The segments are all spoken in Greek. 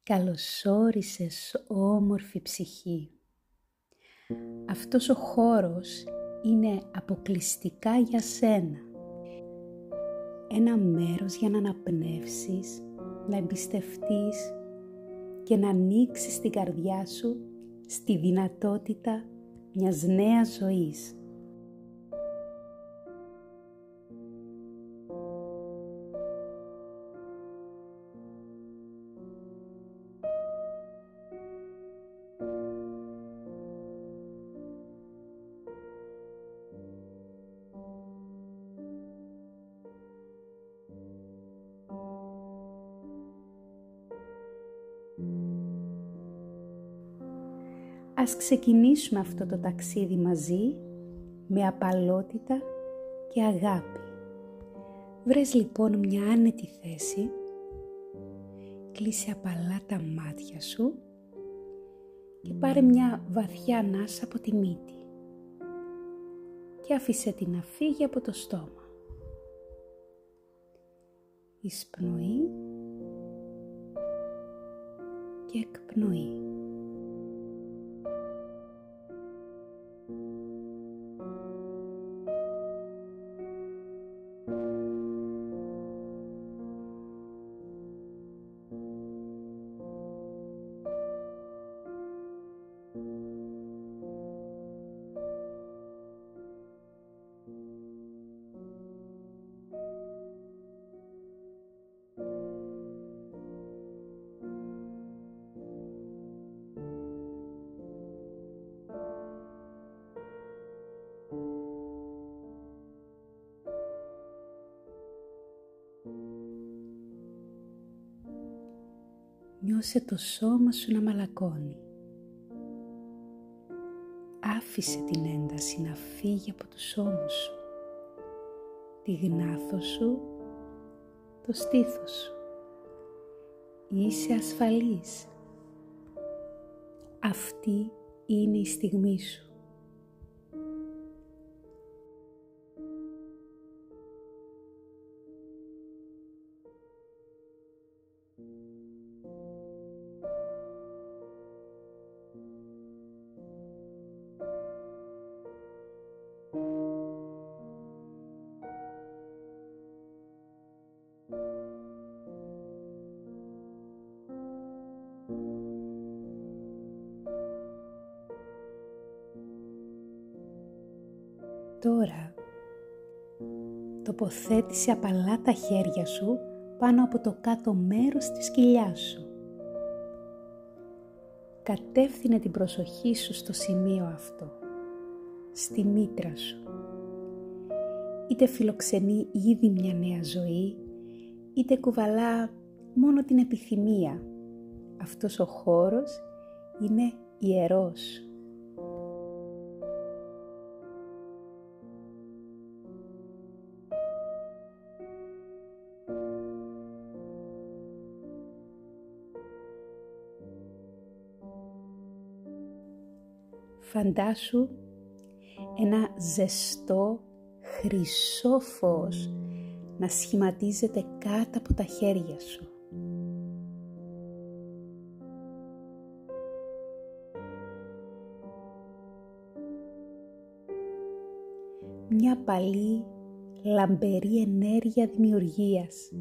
Καλωσόρισες, όμορφη ψυχή. Αυτός ο χώρος είναι αποκλειστικά για σένα. Ένα μέρος για να αναπνεύσεις, να εμπιστευτείς και να ανοίξεις την καρδιά σου στη δυνατότητα μιας νέας ζωής. Ας ξεκινήσουμε αυτό το ταξίδι μαζί με απαλότητα και αγάπη. Βρες λοιπόν μια άνετη θέση, κλείσε απαλά τα μάτια σου και πάρε μια βαθιά ανάσα από τη μύτη και άφησε την να φύγει από το στόμα. Εισπνοή και εκπνοή. Νιώσε το σώμα σου να μαλακώνει. Άφησε την ένταση να φύγει από τους ώμους σου, τη γνάθο σου, το στήθος σου. Είσαι ασφαλής. Αυτή είναι η στιγμή σου. Τώρα, τοποθέτησε απαλά τα χέρια σου πάνω από το κάτω μέρος της κοιλιάς σου. Κατεύθυνε την προσοχή σου στο σημείο αυτό, στη μήτρα σου. Είτε φιλοξενεί ήδη μια νέα ζωή, είτε κουβαλά μόνο την επιθυμία. Αυτός ο χώρος είναι ιερός. Φαντάσου ένα ζεστό χρυσό φως να σχηματίζεται κάτω από τα χέρια σου. Μια απαλή, λαμπερή ενέργεια δημιουργίας,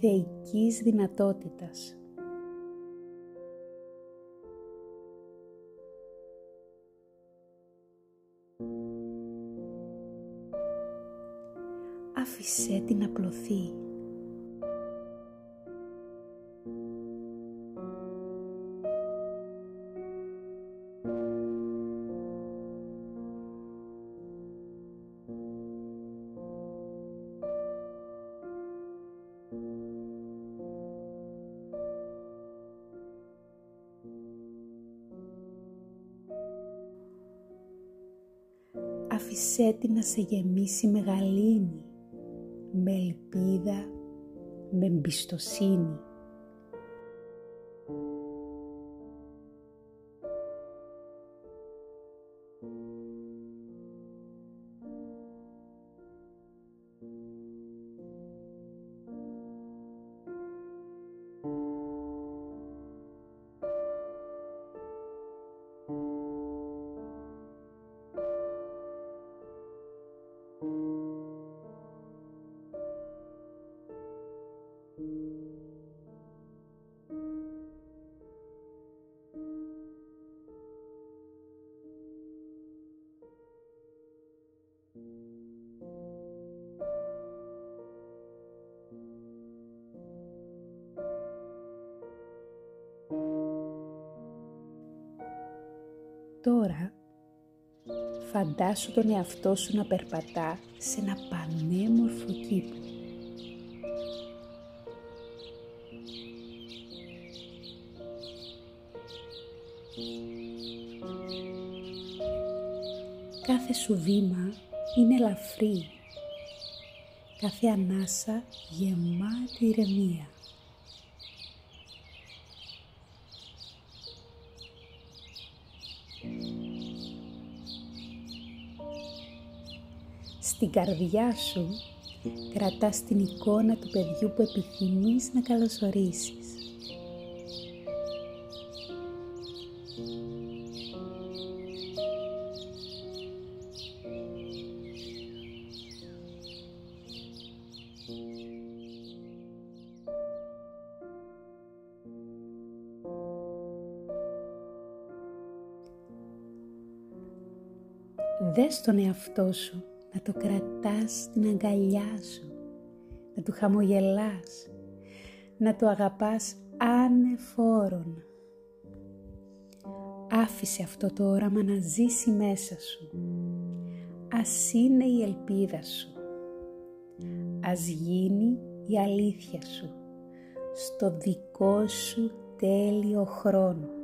θεϊκής δυνατότητας. Άφησέ την να πλωθεί. Άφησέ την να σε γεμίσει με γαλήνη, με ελπίδα, με εμπιστοσύνη. τώρα φαντάσου τον εαυτό σου να περπατά σε ένα πανέμορφο κήπο. Κάθε σου βήμα είναι ελαφρύ, κάθε ανάσα γεμάτη ηρεμία. Στην καρδιά σου κρατάς την εικόνα του παιδιού που επιθυμείς να καλωσορίσεις. Δες τον εαυτό σου να το κρατάς στην αγκαλιά σου, να του χαμογελάς, να το αγαπάς ανεφόρον. Άφησε αυτό το όραμα να ζήσει μέσα σου. Ας είναι η ελπίδα σου. Ας γίνει η αλήθεια σου στο δικό σου τέλειο χρόνο.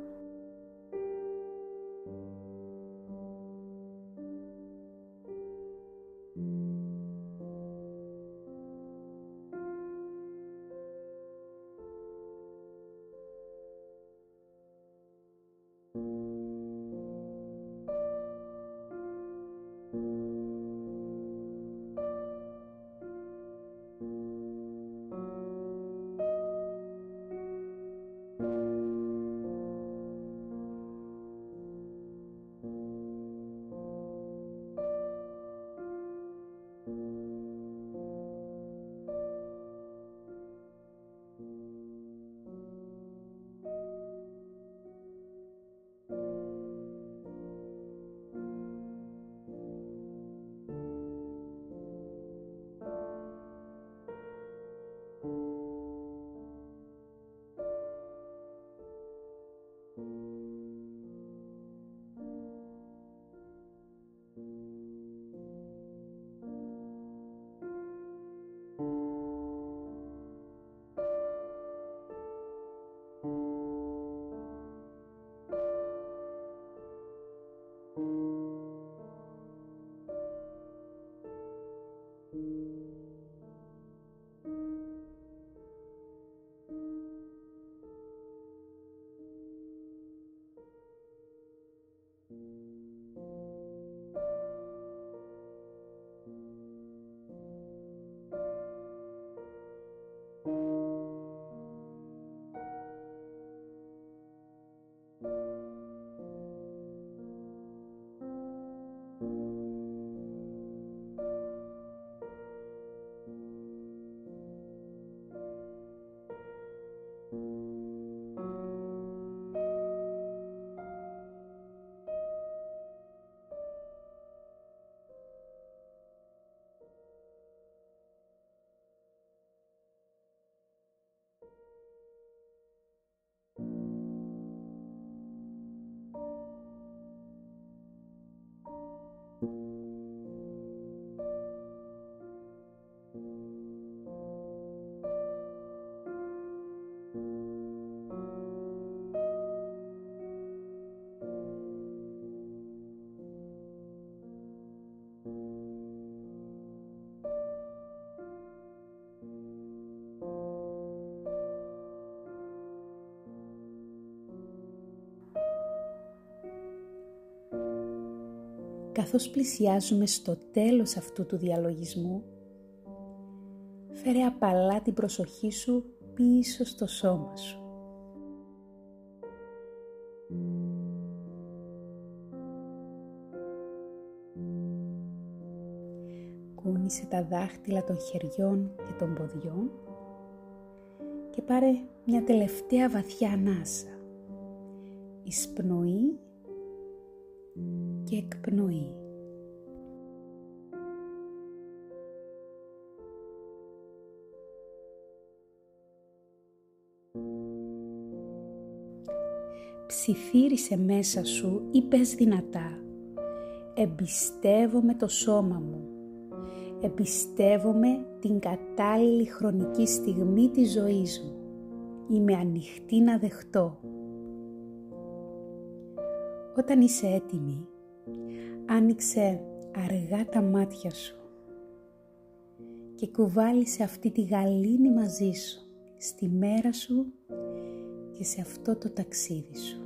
Καθώς πλησιάζουμε στο τέλος αυτού του διαλογισμού, φέρε απαλά την προσοχή σου πίσω στο σώμα σου. Κούνησε τα δάχτυλα των χεριών και των ποδιών και πάρε μια τελευταία βαθιά ανάσα. Εισπνοή και εκπνοή. Ψιθύρισε μέσα σου ή πες δυνατά: εμπιστεύομαι το σώμα μου. Εμπιστεύομαι την κατάλληλη χρονική στιγμή της ζωής μου. Είμαι ανοιχτή να δεχτώ. Όταν είσαι έτοιμη, άνοιξε αργά τα μάτια σου και κουβάλισε αυτή τη γαλήνη μαζί σου, στη μέρα σου και σε αυτό το ταξίδι σου.